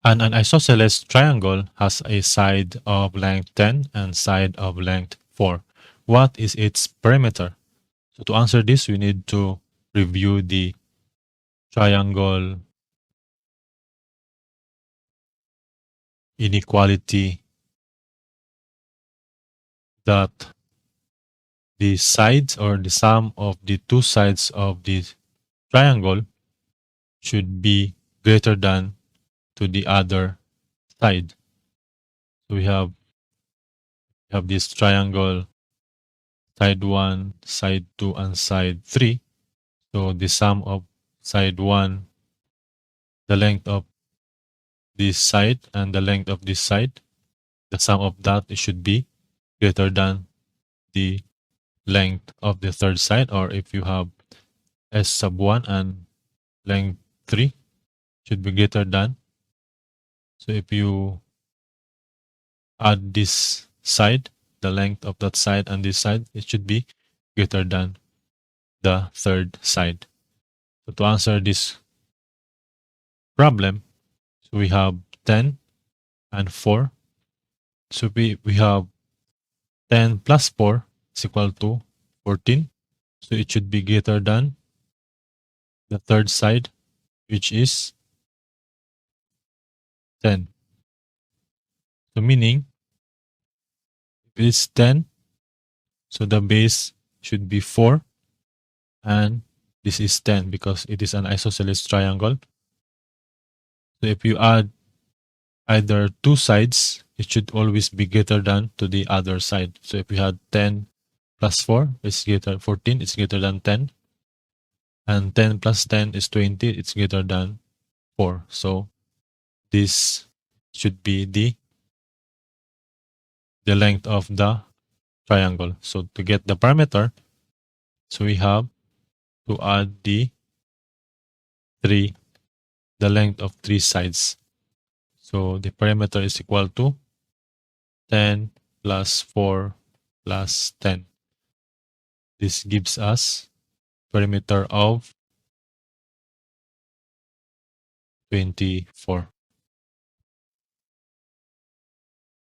And an isosceles triangle has a side of length 10 and side of length 4. What is its perimeter? So to answer this, we need to review the triangle inequality that the sides or the sum of the two sides of the triangle should be greater than to the other side. So we have this triangle side 1, side 2, and side 3. So the sum of side 1, the length of this side and the length of this side, the sum of that it should be greater than the length of the third side, or if you have S sub 1 and length 3 should be greater than. So if you add this side, the length of that side and this side, it should be greater than the third side. So to answer this problem, so we have 10 and 4. So we have 10 plus 4 is equal to 14. So it should be greater than the third side, which is 10. So meaning, if it is 10, so the base should be 4, and this is 10 because it is an isosceles triangle. So if you add either two sides, it should always be greater than to the other side. So if we had 10 plus 4, it's greater 14, it's greater than 10. And 10 plus 10 is 20, it's greater than 4. So this should be the length of the triangle. So to get the parameter, so we have to add the length of 3 sides. So the perimeter is equal to 10 plus 4 plus 10. This gives us perimeter of 24.